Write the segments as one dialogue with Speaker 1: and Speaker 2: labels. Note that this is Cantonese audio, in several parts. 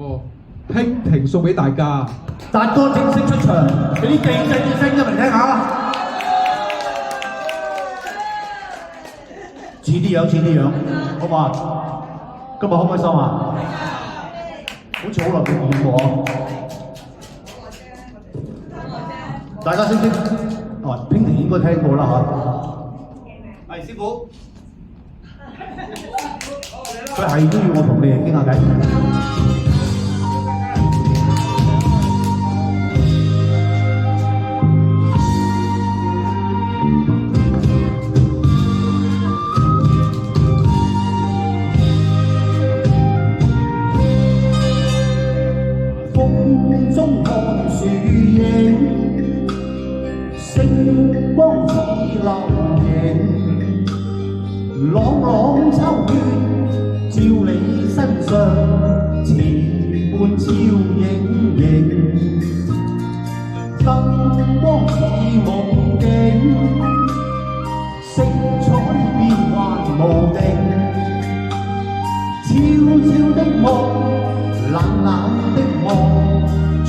Speaker 1: 歌《娉婷》送俾大家。
Speaker 2: 達哥正式出場，俾啲地震嘅聲音嚟聽下。似啲樣，似啲樣，好嘛？今日開唔開心啊？好似好耐冇見過。大家識唔識？哦，娉婷應該聽過啦嚇。係師傅，佢係都要我同你哋傾下偈。風中看樹影，星光似流影，朗朗秋月照你身上，似伴照影影，燈光似夢境，色彩變幻無定，悄悄的夢，冷冷的夢，全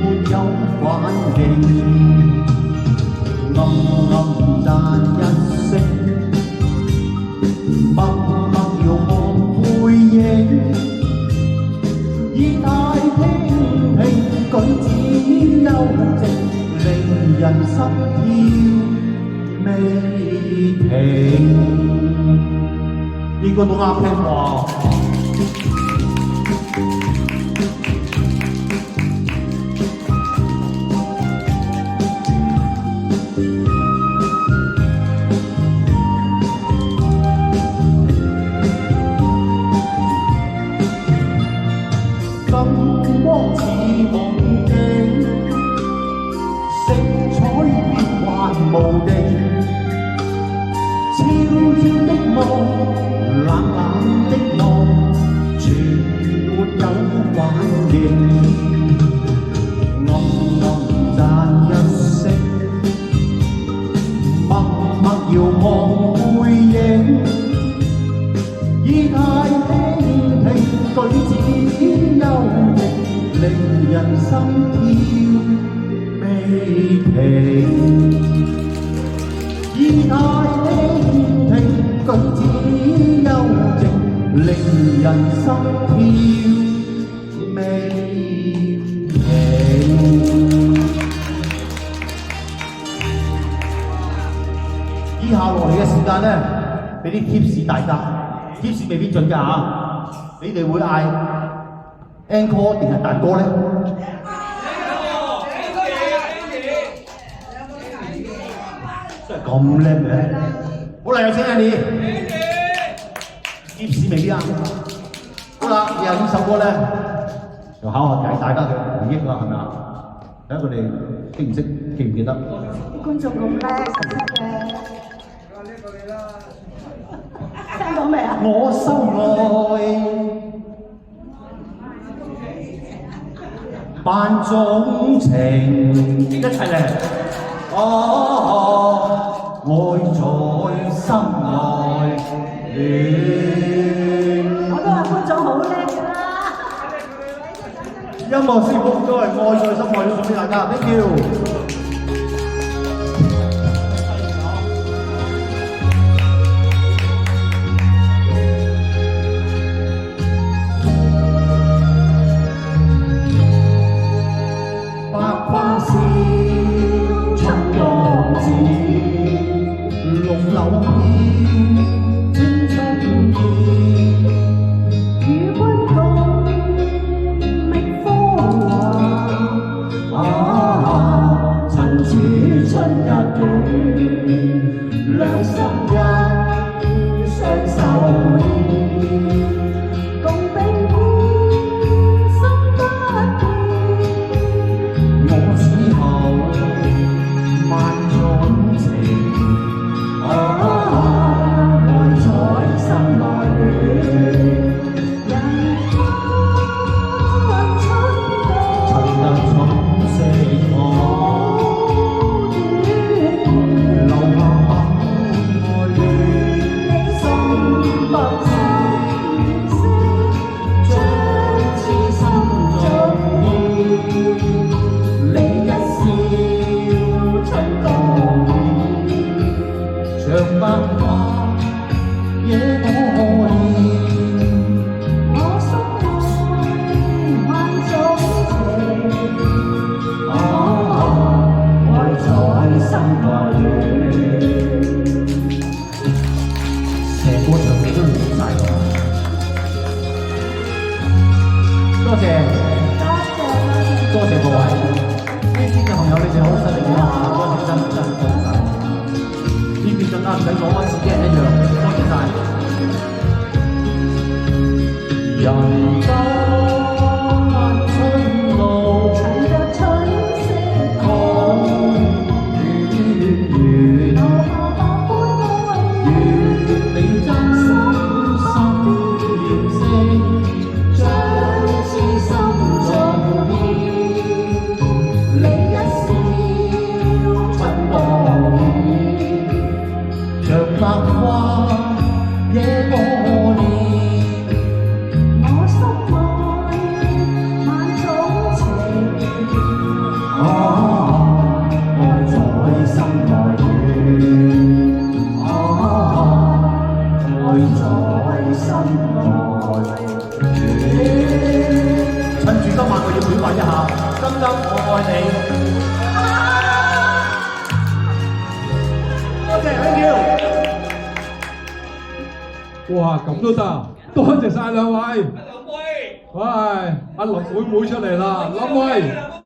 Speaker 2: 沒有反應，暗暗讚一聲，默默遙望背影，儀態娉婷，舉止幽靜，令人心跳未停。應該都啱聽啩。燈光似夢境，色彩變幻無定，悄悄的夢，冷冷的夢，全沒有反應，暗暗讚一聲，默默遙望背影，儀態娉婷，舉止幽靜，令人心跳未停。儀態娉婷，舉止幽靜，令人心跳未停。以下落嚟嘅時間咧，俾啲 tips 大家，tips 未必準㗎嚇。你哋會嗌 encore 定係大哥咧？真係咁叻嘅！好啦，有請你。tips 未必啱。好啦，以後呢首歌咧，就考下大家嘅回憶啦，係咪啊？睇下佢哋識唔識，記唔記得？
Speaker 3: 觀眾咁叻，實識嘅。聽到未啊？
Speaker 2: 我心愛扮種情，一齊嚟！愛在心內戀。
Speaker 3: 我都話觀眾好叻㗎啦！
Speaker 2: 音樂師傅都係愛在心內要送俾大家 ，thank you。多謝
Speaker 3: 多謝
Speaker 2: 多謝各位，呢邊嘅朋友你哋好犀利啊！多謝真真多謝晒，呢邊更加唔使講啦，自己人一樣，多謝晒。人間春路，
Speaker 3: 隨着春色
Speaker 2: 講遠遠，
Speaker 3: 留下百般愛
Speaker 2: 願你真心認識，將痴心重現。你一笑春光現，像百花野過年。
Speaker 3: 我心愛萬種情，
Speaker 2: 愛在心內暖，愛在心內暖。趁住今晚我要表白一下，金金我愛你。多謝 thank you。
Speaker 1: 哇，咁都得，多謝晒兩位。喂，阿林妹妹出嚟啦，林妹。